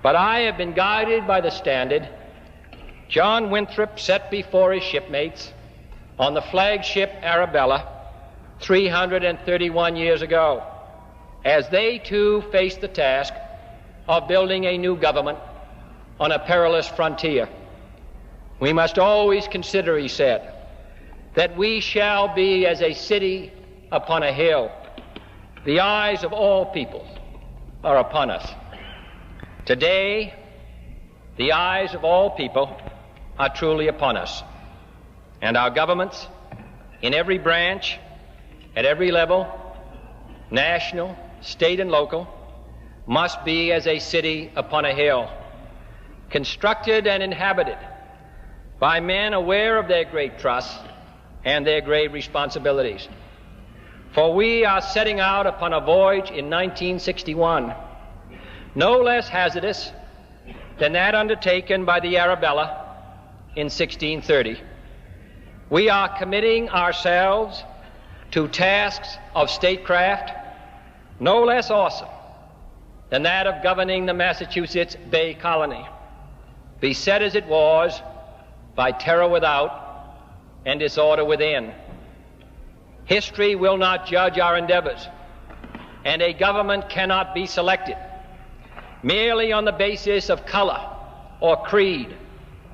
But I have been guided by the standard John Winthrop set before his shipmates on the flagship Arabella 331 years ago, as they too faced the task of building a new government on a perilous frontier. We must always consider, he said, that we shall be as a city upon a hill. The eyes of all people are upon us. Today, the eyes of all people are truly upon us, and our governments in every branch, at every level, national, state, and local, must be as a city upon a hill, constructed and inhabited by men aware of their great trusts and their great responsibilities. For we are setting out upon a voyage in 1961, no less hazardous than that undertaken by the Arabella in 1630. We are committing ourselves to tasks of statecraft no less awesome than that of governing the Massachusetts Bay Colony, beset as it was by terror without and disorder within. History will not judge our endeavors, and a government cannot be selected merely on the basis of color or creed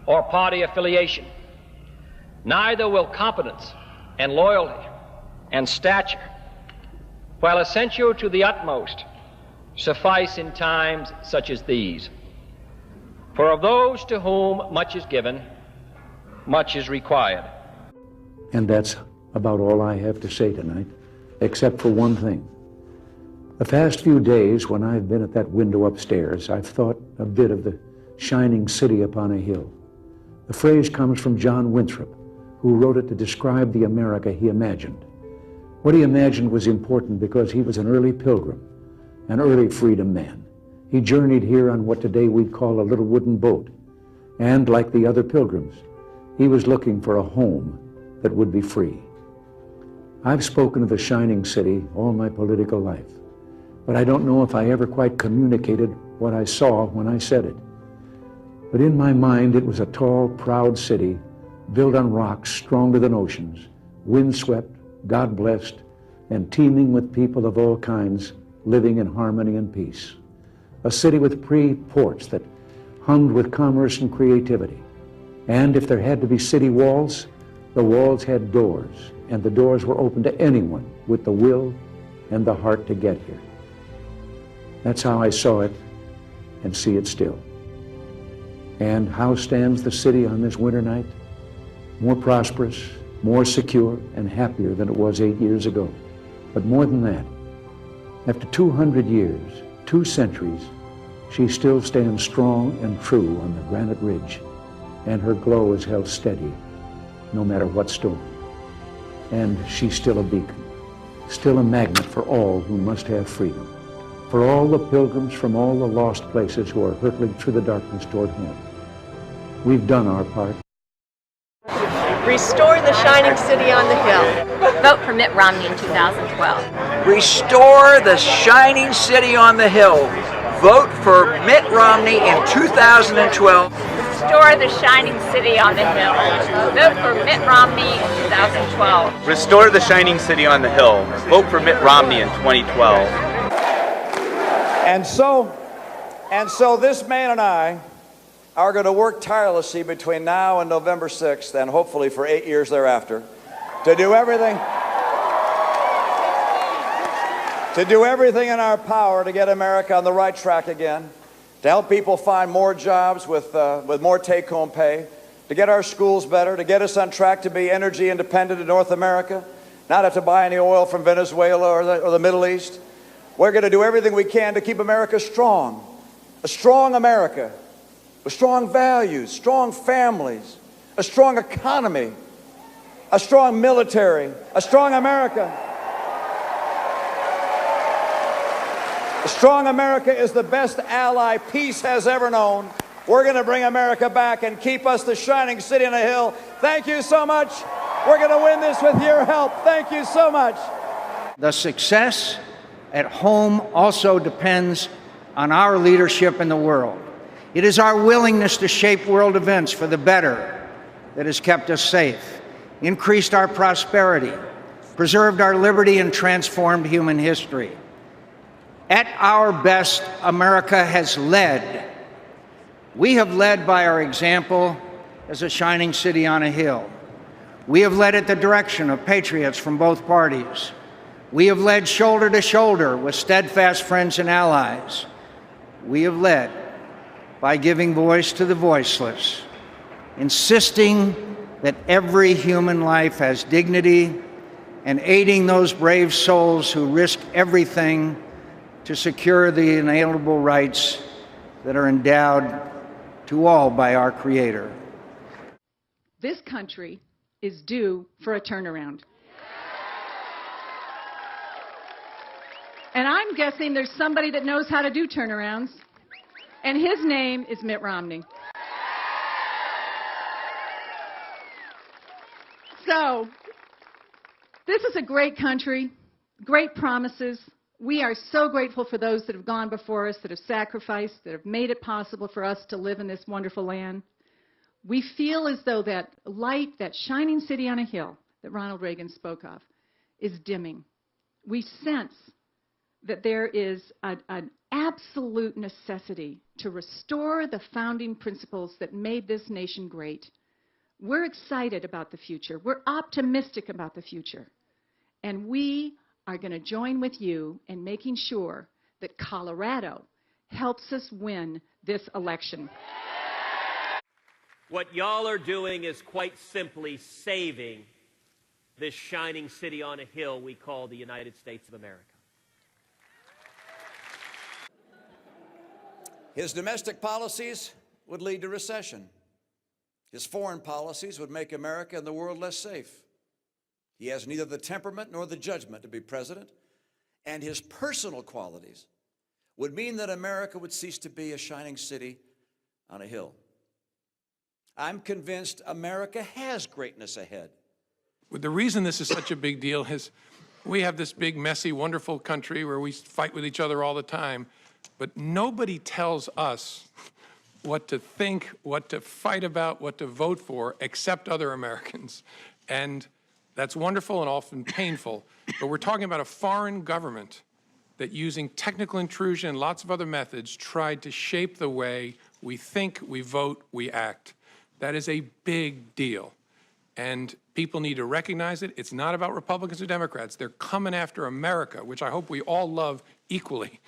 or party affiliation. Neither will competence and loyalty and stature, while essential to the utmost, suffice in times such as these. For of those to whom much is given, much is required. And that's about all I have to say tonight, except for one thing. The past few days, when I've been at that window upstairs, I've thought a bit of the shining city upon a hill. The phrase comes from John Winthrop, who wrote it to describe the America he imagined. What he imagined was important because he was an early pilgrim, an early freedom man. He journeyed here on what today we'd call a little wooden boat, and like the other pilgrims, he was looking for a home that would be free. I've spoken of the shining city all my political life, but I don't know if I ever quite communicated what I saw when I said it. But in my mind, it was a tall, proud city built on rocks stronger than oceans, windswept, God-blessed, and teeming with people of all kinds living in harmony and peace. A city with free ports that hummed with commerce and creativity. And if there had to be city walls, the walls had doors, and the doors were open to anyone with the will and the heart to get here. That's how I saw it and see it still. And how stands the city on this winter night? More prosperous, more secure, and happier than it was 8 years ago. But more than that, after 200 years, 2 centuries, she still stands strong and true on the granite ridge, and her glow is held steady no matter what storm. And she's still a beacon, still a magnet for all who must have freedom, for all the pilgrims from all the lost places who are hurtling through the darkness toward home. We've done our part. Restore the shining city on the hill. Vote for Mitt Romney in 2012. Restore the shining city on the hill. Vote for Mitt Romney in 2012. Restore the shining city on the hill. Vote for Mitt Romney in 2012. Restore the shining city on the hill. Vote for Mitt Romney in 2012. And so this man and I are going to work tirelessly between now and November 6th, and hopefully for 8 years thereafter, to do everything in our power to get America on the right track again, to help people find more jobs with more take-home pay, to get our schools better, to get us on track to be energy independent in North America, not have to buy any oil from Venezuela or the Middle East. We're going to do everything we can to keep America strong, a strong America, with strong values, strong families, a strong economy, a strong military, a strong America. A strong America is the best ally peace has ever known. We're going to bring America back and keep us the shining city on a hill. Thank you so much. We're going to win this with your help. Thank you so much. The success at home also depends on our leadership in the world. It is our willingness to shape world events for the better that has kept us safe, increased our prosperity, preserved our liberty, and transformed human history. At our best, America has led. We have led by our example as a shining city on a hill. We have led at the direction of patriots from both parties. We have led shoulder to shoulder with steadfast friends and allies. We have led by giving voice to the voiceless, insisting that every human life has dignity, and aiding those brave souls who risk everything to secure the inalienable rights that are endowed to all by our Creator. This country is due for a turnaround. And I'm guessing there's somebody that knows how to do turnarounds, and his name is Mitt Romney. So, this is a great country, great promises. We are so grateful for those that have gone before us, that have sacrificed, that have made it possible for us to live in this wonderful land. We feel as though that light, that shining city on a hill that Ronald Reagan spoke of, is dimming. We sense that there is an absolute necessity to restore the founding principles that made this nation great. We're excited about the future. We're optimistic about the future. And we are going to join with you in making sure that Colorado helps us win this election. What y'all are doing is quite simply saving this shining city on a hill we call the United States of America. His domestic policies would lead to recession. His foreign policies would make America and the world less safe. He has neither the temperament nor the judgment to be president, and his personal qualities would mean that America would cease to be a shining city on a hill. I'm convinced America has greatness ahead. The reason this is such a big deal is we have this big, messy, wonderful country where we fight with each other all the time, but nobody tells us what to think, what to fight about, what to vote for, except other Americans. And that's wonderful and often painful, but we're talking about a foreign government that, using technical intrusion and lots of other methods, tried to shape the way we think, we vote, we act. That is a big deal, and people need to recognize it. It's not about Republicans or Democrats. They're coming after America, which I hope we all love equally.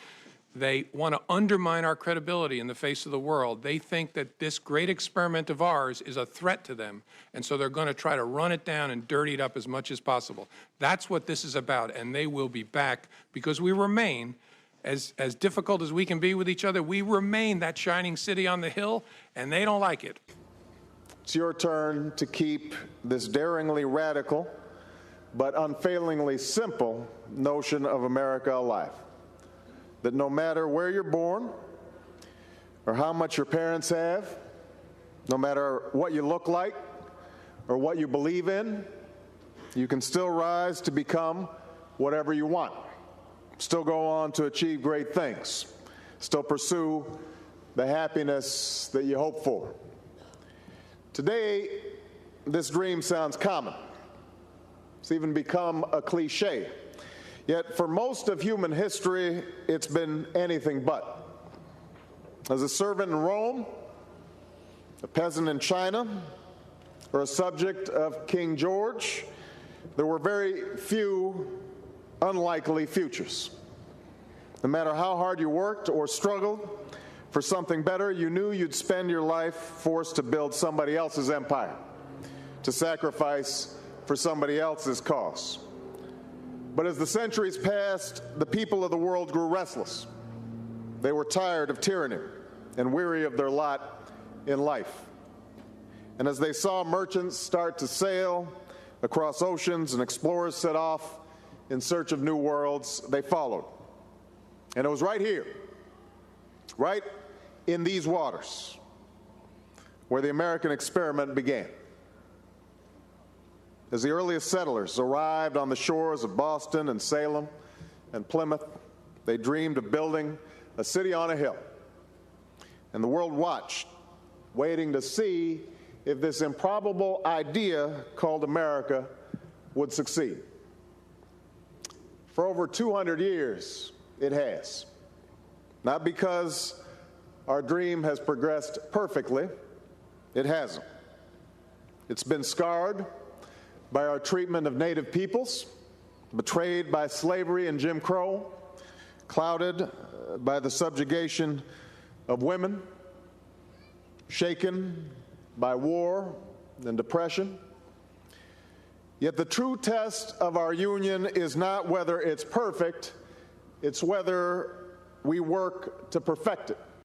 They want to undermine our credibility in the face of the world. They think that this great experiment of ours is a threat to them, and so they're going to try to run it down and dirty it up as much as possible. That's what this is about, and they will be back because we remain, as difficult as we can be with each other, we remain that shining city on the hill, and they don't like it. It's your turn to keep this daringly radical but unfailingly simple notion of America alive. That no matter where you're born or how much your parents have, no matter what you look like or what you believe in, you can still rise to become whatever you want, still go on to achieve great things, still pursue the happiness that you hope for. Today, this dream sounds common. It's even become a cliche. Yet for most of human history, it's been anything but. As a servant in Rome, a peasant in China, or a subject of King George, there were very few unlikely futures. No matter how hard you worked or struggled for something better, you knew you'd spend your life forced to build somebody else's empire, to sacrifice for somebody else's cause. But as the centuries passed, the people of the world grew restless. They were tired of tyranny and weary of their lot in life. And as they saw merchants start to sail across oceans and explorers set off in search of new worlds, they followed. And it was right here, right in these waters, where the American experiment began. As the earliest settlers arrived on the shores of Boston and Salem and Plymouth, they dreamed of building a city on a hill. and the world watched, waiting to see if this improbable idea called America would succeed. For over 200 years, it has. Not because our dream has progressed perfectly, it hasn't. It's been scarred by our treatment of native peoples, betrayed by slavery and Jim Crow, clouded by the subjugation of women, shaken by war and depression. Yet the true test of our union is not whether it's perfect, it's whether we work to perfect it.